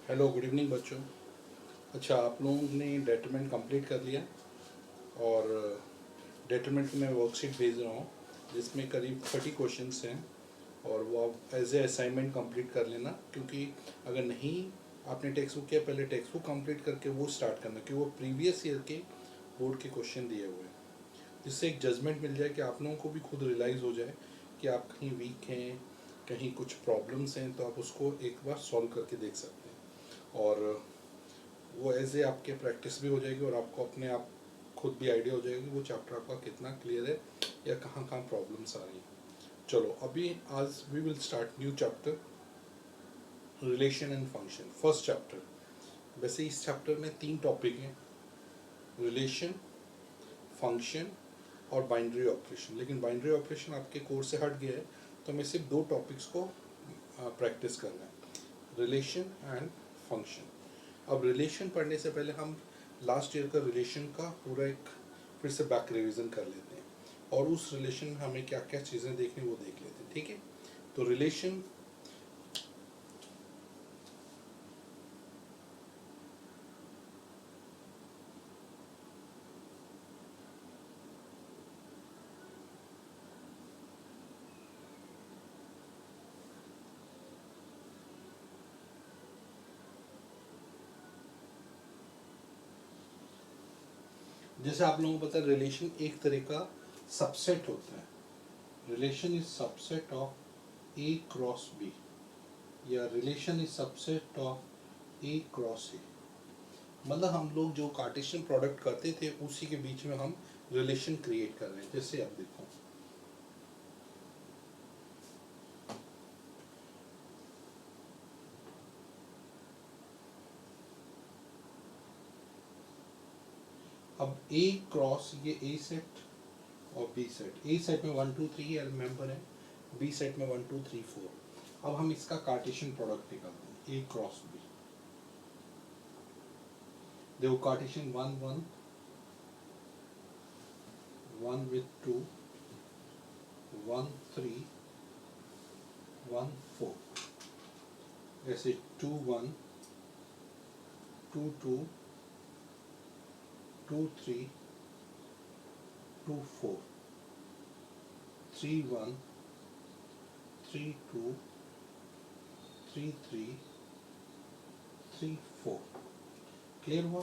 Hello, good evening बच्चों। अच्छा, आप लोगों ने डेटरमेंट कंप्लीट कर लिया और डेटरमेंट की मैं वर्कशीट भेज रहा हूँ जिसमें करीब 30 क्वेश्चंस हैं और वो आप एज ए असाइनमेंट कंप्लीट कर लेना, क्योंकि अगर नहीं आपने टेक्स्ट बुक किया पहले टेक्स्ट बुक कंप्लीट करके वो स्टार्ट करना, क्योंकि वो प्रीवियस ईयर के बोर्ड के क्वेश्चन दिए हुए हैं, जिससे एक जजमेंट मिल जाए कि आप लोगों को भी खुद रियलाइज़ हो जाए कि आप कहीं वीक हैं, कहीं कुछ प्रॉब्लम्स हैं, तो आप उसको एक बार सॉल्व करके देख सकते हैं। और वो एज ए आपके प्रैक्टिस भी हो जाएगी और आपको अपने आप खुद भी आइडिया हो जाएगी वो चैप्टर आपका कितना क्लियर है या कहाँ कहाँ प्रॉब्लम्स आ रही हैं। चलो, अभी आज we will start new chapter, relation and function. First chapter. वैसे इस चैप्टर में 3 टॉपिक हैं, रिलेशन, फंक्शन और बाइनरी ऑपरेशन। लेकिन बाइनरी ऑपरेशन आपके कोर्स से हट गया है, तो हमें सिर्फ 2 टॉपिक्स को प्रैक्टिस करना है, रिलेशन एंड फंक्शन। अब रिलेशन पढ़ने से पहले हम लास्ट ईयर का रिलेशन का पूरा एक फिर से बैक रिवीजन कर लेते हैं और उस रिलेशन में हमें क्या क्या चीज़ें देखनी वो देख लेते हैं, ठीक है। तो रिलेशन, जैसे आप लोगों को पता है रिलेशन एक तरह का सबसेट होता है। Relation is subset of A cross B, या relation is subset of A cross A. मतलब हम लोग जो कार्टेशियन प्रोडक्ट करते थे उसी के बीच में हम रिलेशन क्रिएट कर रहे हैं। जैसे आप देखो, अब ए क्रॉस, ये ए सेट और बी सेट, ए सेट में 1 2 3 मेंबर है, बी सेट में 1 2 3 4। अब हम इसका कार्टेशियन प्रोडक्ट निकालते हैं, ए क्रॉस बी। देखो, कार्टेशियन 1 1 1 with 2 1 3 1 4, ऐसे 2 1 2 2 2 3 2 4 3 1 3 2 3 3 3 4। क्लियर हुआ।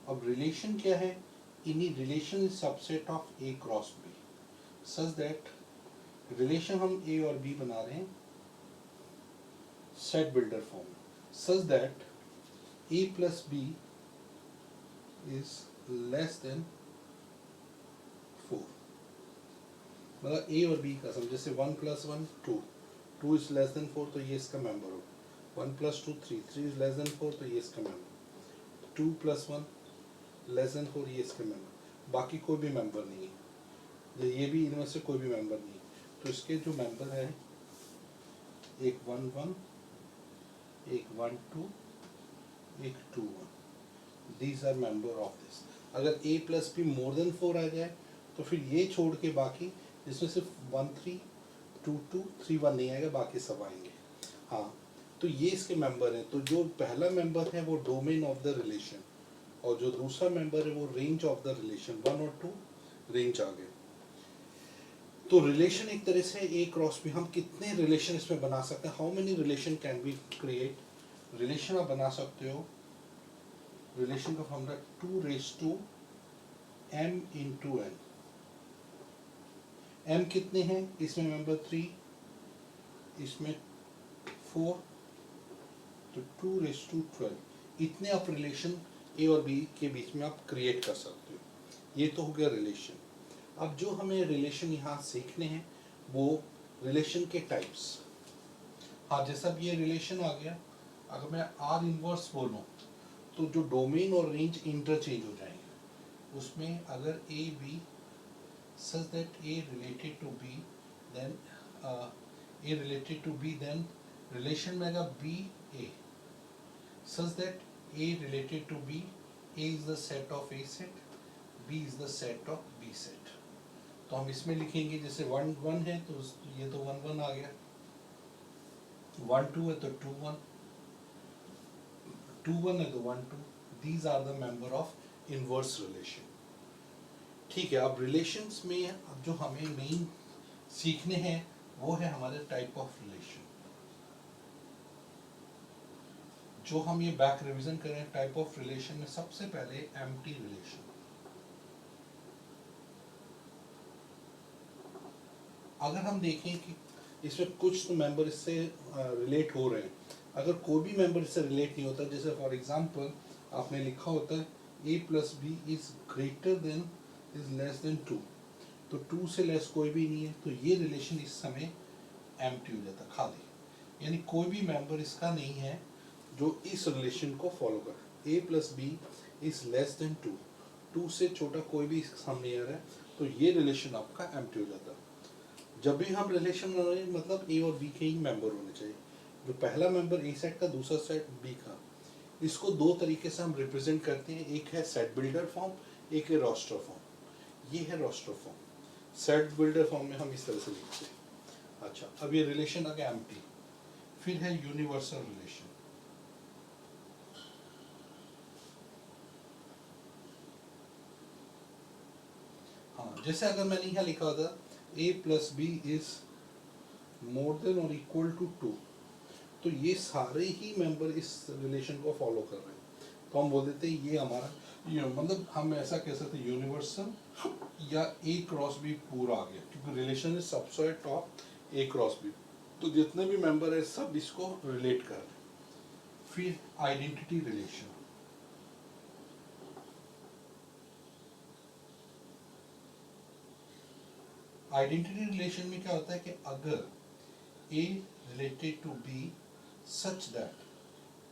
अब रिलेशन क्या है? इन्हीं relation subset of A cross B, such that relation हम ए और बी बना रहे हैं सेट बिल्डर फॉर्म में, such that A plus B is less than 4। मतलब ए और बी का सम, जैसे 1 + 1 2, 2 इज लेस देन 4 तो ये इसका मेंबर हो, 1 + 2 3, 3 इज लेस देन 4 तो ये इसका मेंबर, 2 + 1 लेस देन 4 ये इसका मेंबर, बाकी कोई भी मेंबर नहीं है, ये भी इनमें से कोई भी मेंबर नहीं है। तो इसके जो मेंबर है, एक 1 1, एक 1 2, एक 2 1, these are member of this. अगर a plus B more than 4 आ जाए तो फिर ये छोड़ के बाकी, जिसमें सिर्फ 1 3 2 2 3 1 नहीं आएगा, बाकी सब आएंगे। हाँ, तो ये इसके मेंबर हैं। तो जो पहला मेंबर है वो डोमेन ऑफ द रिलेशन, और जो दूसरा मेंबर है वो रेंज ऑफ द रिलेशन, 1 और 2 रेंज आ गए। तो रिलेशन एक तरह से ए क्रॉस में हम कितने रिलेशन इसमें बना सकते हैं, how many relation can be create. Relation आप बना सकते हो, रिलेशन का फॉर्मूला 2m × n। m कितने हैं इसमें? मेंबर 3, इसमें 4, तो 2 × 12। इतने आप रिलेशन ए और बी के बीच में आप क्रिएट कर सकते हो। ये तो हो गया रिलेशन। अब जो हमें रिलेशन यहाँ सीखने हैं वो रिलेशन के टाइप्स। हाँ, जैसा अब ये रिलेशन आ गया, अगर मैं आर इनवर्स बोलूँ तो जो डोमेन और रेंज इंटरचेंज हो जाएंगे। उसमें अगर A B such that A related to B, then A related to B, then relation में आएगा B A, such that A related to B, A is the set of A set, B is the set of B set। तो हम इसमें लिखेंगे, जैसे 1 1 है तो ये तो 1 1 आ गया, 1 2 है तो 2 1, 2 1 है तो 1 2, these are the member of inverse relation. ठीक है, अब रिलेशंस में अब जो हमें मेन सीखने हैं वो है हमारे टाइप ऑफ रिलेशन। जो हम ये बैक रिवीजन करें टाइप ऑफ रिलेशन में सबसे पहले एम्प्टी रिलेशन। अगर हम देखें कि इसमें कुछ तो मेंबर इससे रिलेट हो रहे हैं, अगर कोई भी मेंबर इससे रिलेट नहीं होता, जैसे फॉर एग्जांपल आपने लिखा होता है a plus B is greater than is less than 2, तो 2 से लेस कोई भी नहीं है, तो ये रिलेशन इस समय एम्प्टी हो जाता, खाली, यानी कोई भी मेंबर इसका नहीं है जो इस रिलेशन को फॉलो कर। a plus B is less than 2, 2 से छोटा कोई भी सामने आ रहा है, तो ये रिलेशन आपका एम्प्टी हो जाता है। जब भी हम रिलेशन बना रहे हैं मतलब ए और बी के ही मेंबर होने चाहिए, जो पहला मेंबर ए सेट का, दूसरा सेट बी का। इसको दो तरीके से हम रिप्रेजेंट करते हैं, एक है सेट बिल्डर फॉर्म, एक है रोस्टर फॉर्म। ये है roster form. Set builder form में हम इस तरह से लिखते हैं। अच्छा, अब ये रिलेशन आ गया एम्प्टी। फिर है यूनिवर्सल रिलेशन। हाँ, जैसे अगर मैंने यहाँ लिखा था a plus B is more than और इक्वल टू 2, तो ये सारे ही मेंबर इस रिलेशन को फॉलो कर रहे हैं, तो हम बोल देते हैं ये हमारा ये, मतलब हम ऐसा कह सकते हैं यूनिवर्सल या a क्रॉस बी पूरा आ गया, क्योंकि relation is subset of a cross B, तो जितने भी मेंबर है सब इसको रिलेट कर रहे हैं। फिर आइडेंटिटी रिलेशन। आइडेंटिटी रिलेशन में क्या होता है कि अगर A related to B such that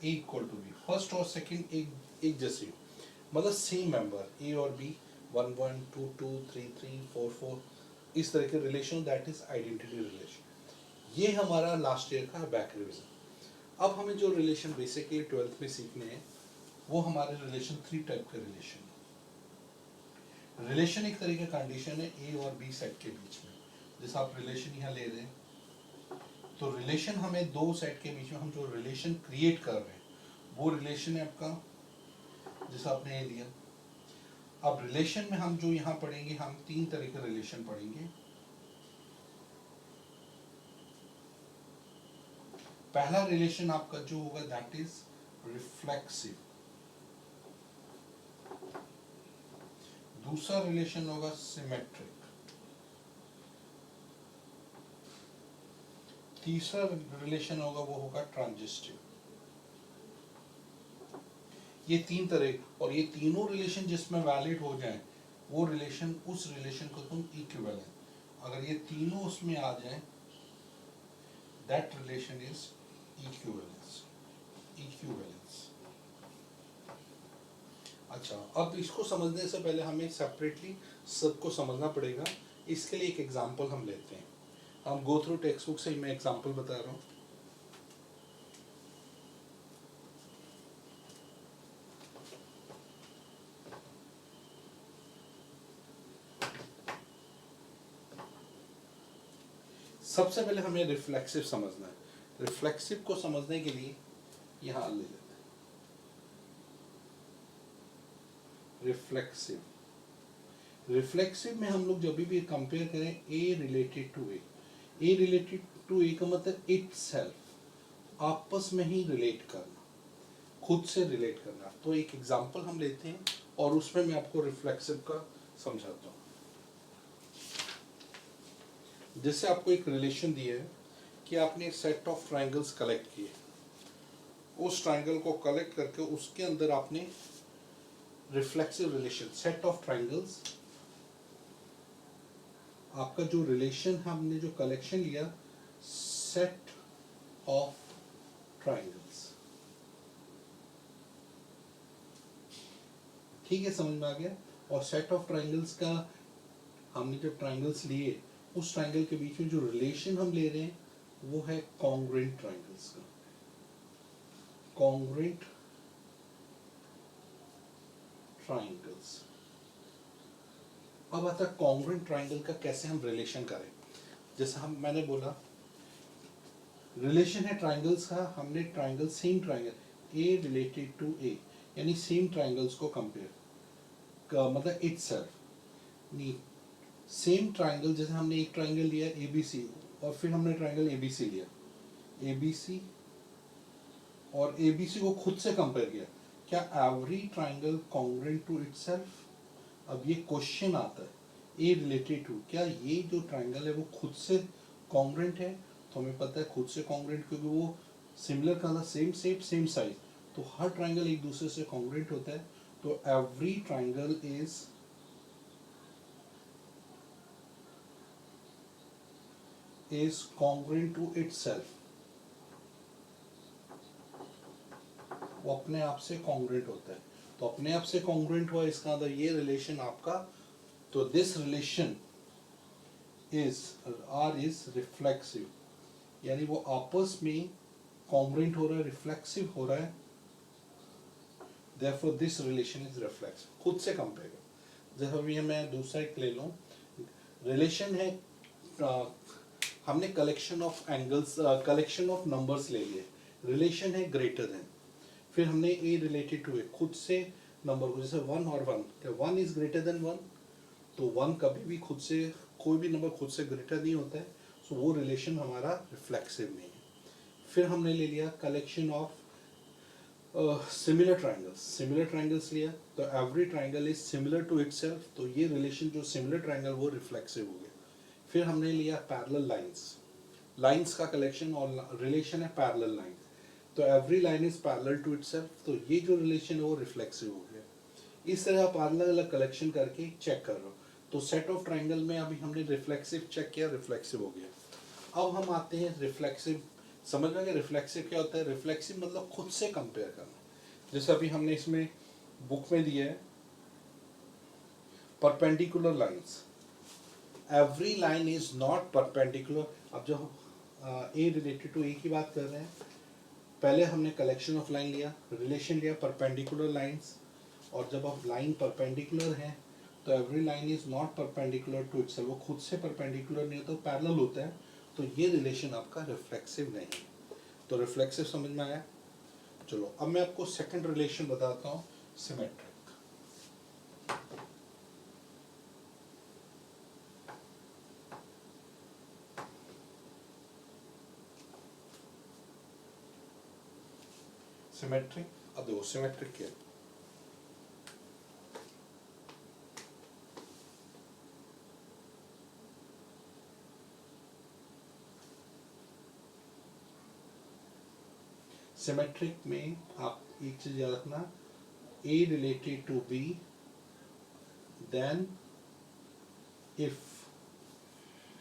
A equal to B, first और सेकंड एक जैसे हो, मतलब सेम मेंबर A और B 1 1 2 2 3 3 4 4, इस तरह के relation, that is identity relation. ये हमारा लास्ट ईयर का बैक रिविजन। अब हमें जो रिलेशन बेसिकली 12th में सीखने हैं वो हमारे रिलेशन 3 टाइप के रिलेशन। रिलेशन एक तरह का कंडीशन है ए और बी सेट के बीच में। जैसे आप रिलेशन यहाँ ले रहे हैं, तो रिलेशन हमें दो सेट के बीच में हम जो रिलेशन क्रिएट कर रहे हैं वो रिलेशन है आपका, जैसा आपने ये दिया। अब रिलेशन में हम जो यहाँ पढ़ेंगे, हम 3 तरह के रिलेशन पढ़ेंगे। पहला रिलेशन आपका जो होगा दैट इज रिफ्लेक्सिव, दूसरा रिलेशन होगा सिमेट्रिक, तीसरा रिलेशन होगा वो होगा ट्रांजिस्टिव। ये 3 तरह, और ये तीनों रिलेशन जिसमें वैलिड हो जाए वो रिलेशन, उस रिलेशन को तुम इक्विवेलेंट, अगर ये तीनों उसमें आ जाए दैट रिलेशन इज इक्विवेलेंस। अच्छा, अब इसको समझने से पहले हमें सेपरेटली सबको समझना पड़ेगा। इसके लिए एक एग्जांपल हम लेते हैं। हम गो थ्रू टेक्स्ट बुक से ही मैं एग्जांपल बता रहा हूँ। सबसे पहले हमें रिफ्लेक्सिव समझना है। रिफ्लेक्सिव को समझने के लिए यहाँ ले लेते हैं रिफ्लेक्सिव। रिफ्लेक्सिव में हम लोग जब भी कंपेयर करें ए रिलेटेड टू ए का मतलब इटसेल्फ, आपस में ही रिलेट करना, खुद से रिलेट करना। तो एक एग्जांपल हम लेते हैं और उसमें मैं आपको रिफ्लेक्सिव का समझाता हूँ। जैसे आपको एक रिलेशन दिया है कि आपने एक सेट ऑफ ट्राइंगल्स कलेक्ट किए, उस ट्राइंगल को कलेक्ट करके उसके अंदर आपने reflexive relation, set of triangles, आपका जो रिलेशन हमने जो कलेक्शन लिया, सेट ऑफ ट्राइंगल्स। ठीक है, समझ में आ गया। और सेट ऑफ ट्राइंगल्स का हमने जो ट्राइंगल्स लिए, उस ट्राइंगल के बीच में जो रिलेशन हम ले रहे हैं वो है कॉन्ग्रुएंट ट्राइंगल्स का। Congruent triangles. अब आता है कॉन्ग्रुएंट ट्राइंगल का कैसे हम रिलेशन करें। जैसे मैंने बोला रिलेशन है ट्राइंगल्स का, हमने triangle, same triangle A related to A, यानी सेम ट्राइंगल्स को कंपेयर, मतलब इटसेल्फ नहीं, सेम ट्राइंगल, जैसे हमने एक ट्राइंगल लिया ए बी सी और फिर हमने ट्राइंगल ए बी सी लिया, ए बी सी और ए बी सी को खुद से कंपेयर किया, क्या every triangle congruent to itself? अब ये क्वेश्चन आता है ए रिलेटेड टू, क्या ये जो ट्राइंगल है वो खुद से कॉन्ग्रुएंट है? तो हमें पता है खुद से कॉन्ग्रुएंट, क्योंकि वो सिमिलर का था, सेम शेप सेम साइज, तो हर ट्राइंगल एक दूसरे से कॉन्ग्रुएंट होता है, तो every triangle is congruent to itself, वो अपने आप से कॉन्ग्रुएंट होता है। तो अपने आप से कॉन्ग्रुएंट हुआ, इसका मतलब ये रिलेशन आपका, तो this relation is or is reflexive, यानी वो आपस में कॉन्ग्रुएंट हो रहा है, रिफ्लेक्सिव हो रहा है, therefore this relation is reflexive, खुद से कंपेयर कर। जैसे अभी मैं दूसरा एक ले लूँ, रिलेशन है, हमने collection of angles, collection of numbers ले लिए, रिलेशन है ग्रेटर देन, फिर हमने ए रिलेटेड टू ए, खुद से नंबर को, जैसे 1 और 1, क्या 1 इज ग्रेटर देन 1? तो 1 कभी भी खुद से, कोई भी नंबर खुद से ग्रेटर नहीं होता है, सो वो रिलेशन हमारा रिफ्लेक्सिव नहीं है। फिर हमने ले लिया कलेक्शन ऑफ सिमिलर ट्राइंगल्स लिया, तो every triangle is similar to itself, तो ये रिलेशन जो सिमिलर ट्राइंगल वो रिफ्लेक्सिव हो गया। फिर हमने लिया पैरेलल लाइंस का कलेक्शन और रिलेशन है पैरेलल लाइंस, तो every line is parallel to itself, तो ये जो रिलेशन है वो रिफ्लेक्सिव हो गया। इस तरह आप अलग अलग कलेक्शन करके चेक कर रहे हो, तो सेट ऑफ ट्राइंगल में अभी हमने रिफ्लेक्सिव चेक किया, रिफ्लेक्सिव हो गया। अब हम आते हैं रिफ्लेक्सिव, समझ में कि रिफ्लेक्सिव क्या होता है? रिफ्लेक्सिव मतलब खुद से कंपेयर करना। जैसे अभी हमने इसमें बुक में दिया है perpendicular lines, every line is not perpendicular. अब जो ए रिलेटेड टू ए की बात कर रहे हैं, पहले हमने कलेक्शन ऑफ लाइन लिया, रिलेशन लिया परपेंडिकुलर लाइंस, और जब अब लाइन परपेंडिकुलर है तो every line is not perpendicular to itself, वो खुद से परपेंडिकुलर नहीं होता, पैरेलल होता है, तो ये रिलेशन आपका रिफ्लेक्सिव नहीं है। तो रिफ्लेक्सिव समझ में आया? चलो अब मैं आपको सेकंड रिलेशन बताता हूँ, सिमेट्रिक। सिमेट्रिक, अब देखो सिमेट्रिक क्या है? सिमेट्रिक में आप एक चीज याद रखना, A related to B, then if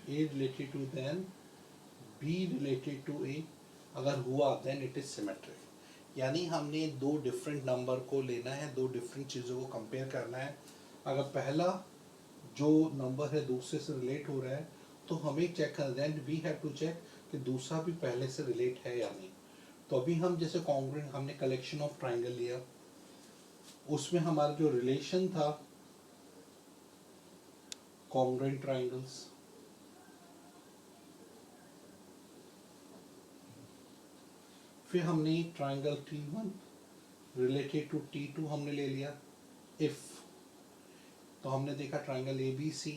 A related to then B related to A, अगर हुआ then it is symmetric। यानी हमने दो डिफरेंट नंबर को लेना है, दो डिफरेंट चीज़ों को कंपेयर करना है, अगर पहला जो नंबर है दूसरे से रिलेट हो रहा है तो हमें चेक करना, then we have to check कि दूसरा भी पहले से रिलेट है या नहीं। तो अभी हम जैसे कॉन्ग्रुएंट, हमने कलेक्शन ऑफ ट्राइंगल लिया, उसमें हमारा जो रिलेशन था कॉन्ग्रुएंट ट्राइंगल्स, फिर हमने triangle T1 related to T2 हमने ले लिया, इफ तो हमने देखा ट्राइंगल ABC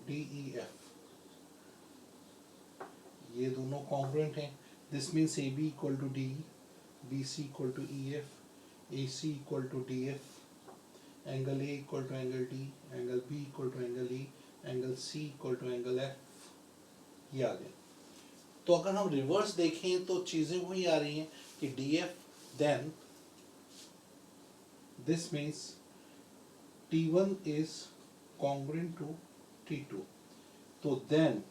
DEF, ये दोनों कॉन्ग्रुएंट हैं, this means AB equal to DE, BC equal to EF, AC equal to DF, angle A equal to angle D, angle B equal to angle E, angle C equal to angle F, ये आ गया। तो अगर हम reverse देखें तो चीजें वही आ रही हैं कि DF, then this means T1 is congruent to T2, तो then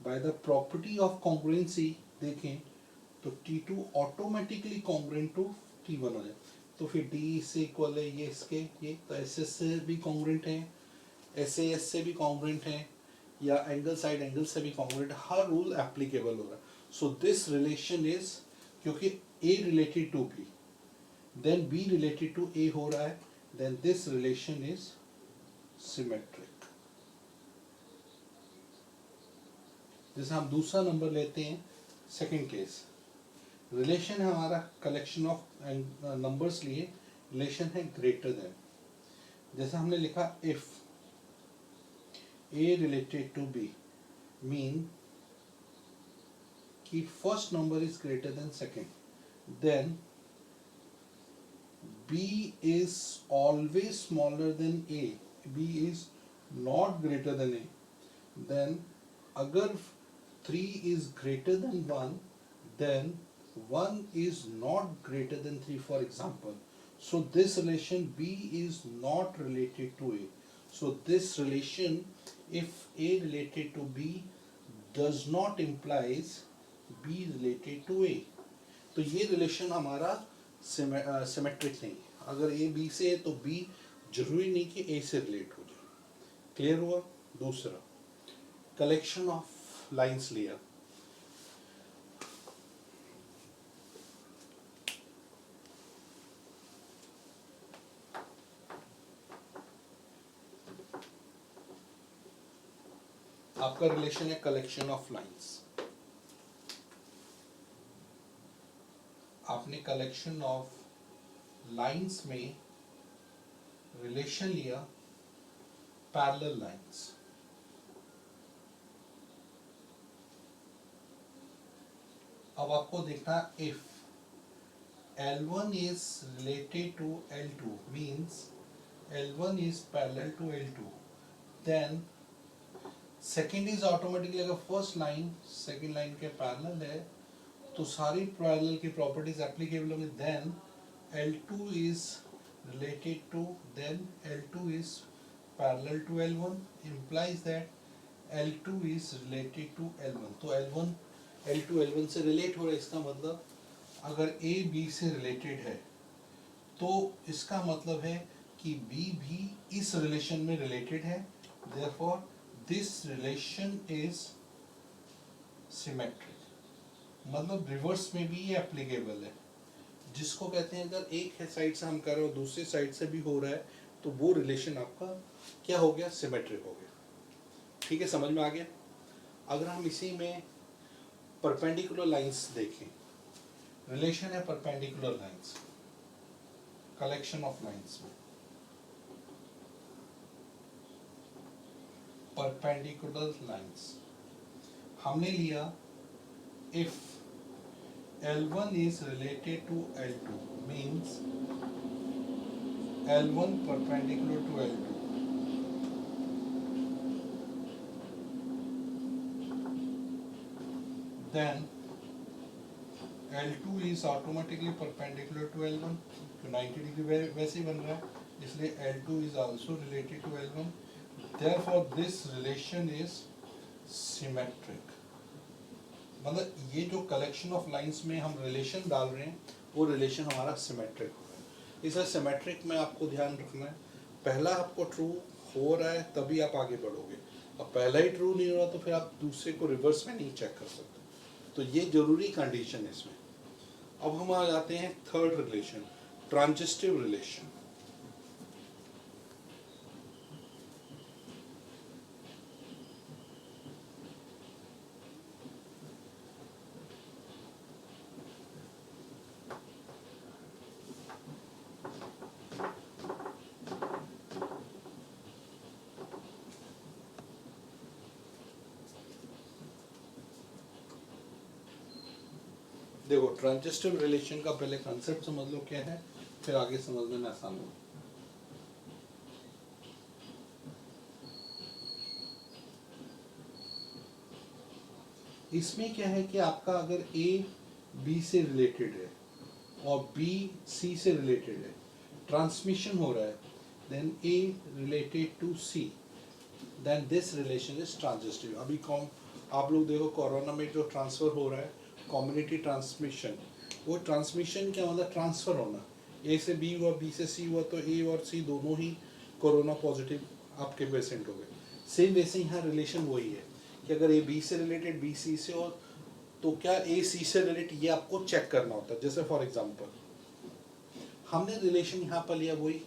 by the property of congruency देखें तो T2 automatically congruent to T1 हो जाए, तो फिर D से इक्वल है ये इसके, ये तो SS से भी congruent है, SAS से भी congruent है, या एंगल साइड एंगल से भी कॉन्ग्रुएंट, हर रूल एप्लीकेबल होगा। सो दिस रिलेशन इज, क्योंकि A related to B then B related to A हो रहा है, then this relation is symmetric. जैसे हम दूसरा नंबर लेते हैं सेकेंड केस, रिलेशन है हमारा कलेक्शन ऑफ नंबर्स लिए, रिलेशन है ग्रेटर देन। जैसे हमने लिखा if A related to B, mean कि first number is greater than second, then b is always smaller than a, b is not greater than a, then अगर 3 is greater than 1, then 1 is not greater than 3, for example. So this relation b is not related to a. So this relation, if a related to b, does not implies b related to a. तो ये relation हमारा symmetric नहीं है। अगर A B से है तो B जरूरी नहीं कि ए से रिलेट हो जाए। क्लियर हुआ? दूसरा, कलेक्शन ऑफ लाइंस लिया, आपका रिलेशन है कलेक्शन ऑफ लाइंस। आपने कलेक्शन ऑफ लाइंस में रिलेशन लिया पैरेलल लाइंस। अब आपको देखना if L1 is related to L2 means L1 is parallel to L2, then second is automatically, अगर फर्स्ट लाइन सेकेंड लाइन के पैरेलल है तो सारी पैरेलल की प्रॉपर्टीज एप्लीकेबल होंगी। Then L2 is related to, then L2 is parallel to L1 implies that L2 is related to L1। तो L2 L1 से relate हो रहा है, इसका मतलब अगर A B से रिलेटेड है तो इसका मतलब है कि B भी इस रिलेशन में रिलेटेड है, therefore this relation is symmetric। मतलब रिवर्स में भी ये एप्लीकेबल है, जिसको कहते हैं अगर एक साइड से हम कर रहे हो दूसरी साइड से भी हो रहा है तो वो रिलेशन आपका क्या हो गया? सिमेट्रिक हो गया। ठीक है, समझ में आ गया? अगर हम इसी में परपेंडिकुलर लाइंस देखें, रिलेशन है perpendicular lines, collection of lines में परपेंडिकुलर लाइंस हमने लिया if L1 is related to L2 means L1 perpendicular to L2, then L2 is automatically perpendicular to L1, तो 90 डिग्री वैसे ही बन रहा है, इसलिए L2 is also related to L1, therefore this relation is symmetric। मतलब ये जो कलेक्शन ऑफ लाइंस में हम रिलेशन डाल रहे हैं वो रिलेशन हमारा सिमेट्रिक होगा। इसे सिमेट्रिक में आपको ध्यान रखना है, पहला आपको ट्रू हो रहा है तभी आप आगे बढ़ोगे, अब पहला ही ट्रू नहीं हो रहा तो फिर आप दूसरे को रिवर्स में नहीं चेक कर सकते, तो ये जरूरी कंडीशन है इसमें। अब हम आ जाते हैं थर्ड रिलेशन, ट्रांजिस्टिव रिलेशन। देखो, ट्रांजिस्टिव रिलेशन का पहले कंसेप्ट समझ लो क्या है, फिर आगे समझने में आसान हो। इसमें क्या है कि आपका अगर A B से रिलेटेड है और B C से रिलेटेड है, ट्रांसमिशन हो रहा है, then A related to C, then this relation is transitive. अभी आप लोग देखो कोरोना में जो ट्रांसफर हो रहा है कम्युनिटी ट्रांसमिशन, वो ट्रांसमिशन क्या मतलब? ट्रांसफर होना, ए से बी हुआ, बी से सी हुआ, तो ए और सी दोनों ही कोरोना पॉजिटिव आपके पेशेंट हो गए। सेम वैसे यहाँ रिलेशन वही है कि अगर ए बी से रिलेटेड बी सी से हो तो क्या ए सी से रिलेटेड, ये आपको चेक करना होता है। जैसे फॉर एग्जांपल हमने रिलेशन यहाँ पर लिया वही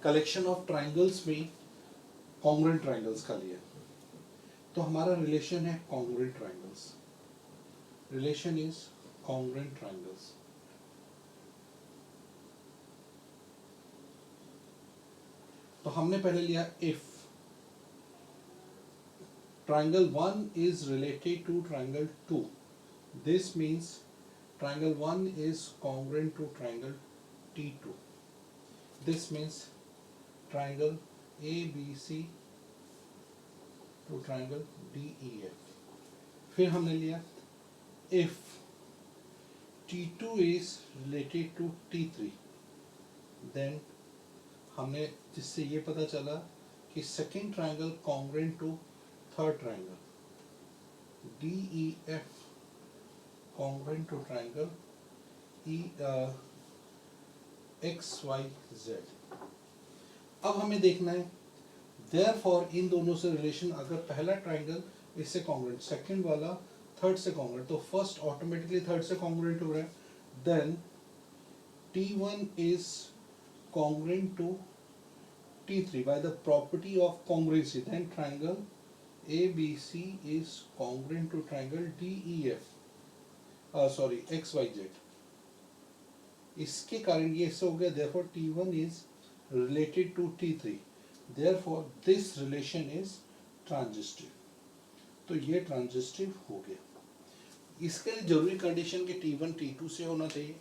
कलेक्शन ऑफ ट्राइंगल्स में कॉन्ग्रुएंट ट्राइंगल्स का लिया, तो हमारा रिलेशन है congruent triangles. Relation is congruent triangles. तो हमने पहले लिया if triangle 1 is related to triangle 2, this means triangle 1 is congruent to triangle T2. This means triangle ABC to triangle DEF. फिर हमने लिया if T2 is related to T3, then हमने जिससे ये पता चला कि second triangle congruent to third triangle, DEF congruent to triangle XYZ। अब हमें देखना है therefore इन दोनों से रिलेशन, अगर पहला ट्राइंगल इससे कॉन्ग्रुएंट, सेकंड वाला थर्ड से कॉन्ग्रुएंट, तो फर्स्ट ऑटोमेटिकली थर्ड से कॉन्ग्रुएंट हो रहा है, then T1 is congruent to T3 by the property of congruency, then triangle ABC is congruent to triangle DEF, XYZ। इसके कारण ये ऐसे हो गया, therefore T1 is related to T3, therefore this relation is transitive। तो ये transitive हो गया। इसके लिए जरूरी कंडीशन कि T1 T2 से होना चाहिए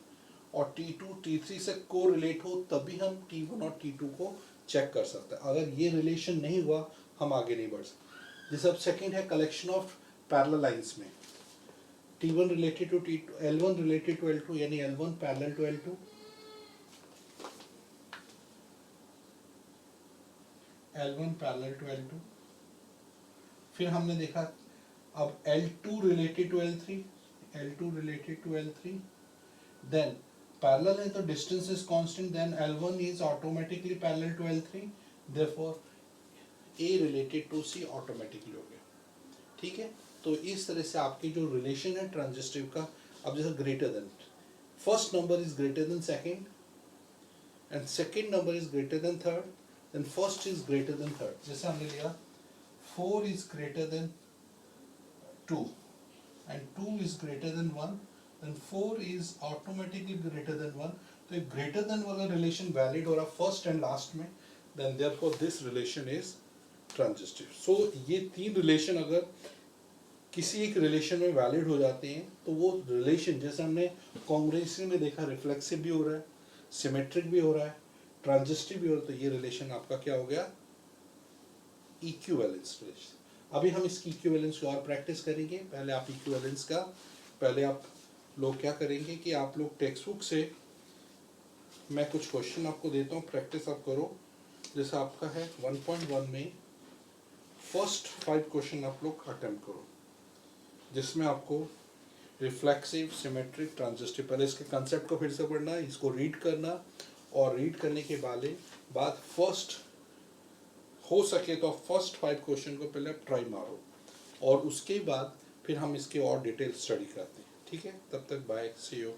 और T2 T3 से को रिलेट हो, तभी हम T1 और T2 को चेक कर सकते हैं। अगर ये रिलेशन नहीं हुआ हम आगे नहीं बढ़ सकते। जैसे अब सेकेंड है कलेक्शन ऑफ पैरेलल लाइंस में, T1 related to T2, L1 related to L2, यानी L1 parallel to L2, L1 parallel to L2। फिर हमने देखा अब L2 related to L3, L2 related to L3, then parallel है तो distance is constant, then L1 is automatically parallel to L3, therefore A related to C automatically हो गया। ठीक है, तो इस तरह से आपकी जो रिलेशन है ट्रांजिस्टिव का, अब जैसे greater than, first number is greater than second and second number is greater than third, then first is greater than third. जैसे हमने लिया 4 is greater than 2 and 2 is greater than 1, then 4 is automatically greater than 1। तो एक greater than वाला relation valid हो रहा first and last में, then therefore this relation is transitive. So ये तीन रिलेशन अगर किसी एक रिलेशन में वैलिड हो जाते हैं तो वो रिलेशन, जैसे हमने कॉन्ग्रुएंसी में देखा, रिफ्लेक्सिव भी हो रहा है, सिमेट्रिक भी हो रहा है, ट्रांजिस्टिव भी हो रहा है, तो ये रिलेशन आपका क्या हो गया, इक्विवेलेंस रिलेशन। अभी हम इसकी इक्विवेलेंस को और प्रैक्टिस करेंगे। पहले आप इक्विवेलेंस का, पहले आप लोग क्या करेंगे कि आप लोग टेक्स्ट बुक से मैं कुछ क्वेश्चन आपको देता हूँ, प्रैक्टिस आप करो। जैसे आपका है 1.1 में फर्स्ट 5 क्वेश्चन आप लोग अटेम्प्ट करो, जिसमें आपको रिफ्लेक्सिव, सिमेट्रिक, ट्रांजिस्टिव, पहले इसके कंसेप्ट को फिर से पढ़ना, इसको रीड करना और रीड करने के बाद फर्स्ट हो सके तो फर्स्ट 5 क्वेश्चन को पहले आप ट्राई मारो और उसके बाद फिर हम इसके और डिटेल स्टडी करते हैं। ठीक है, तब तक बाय, सी यू।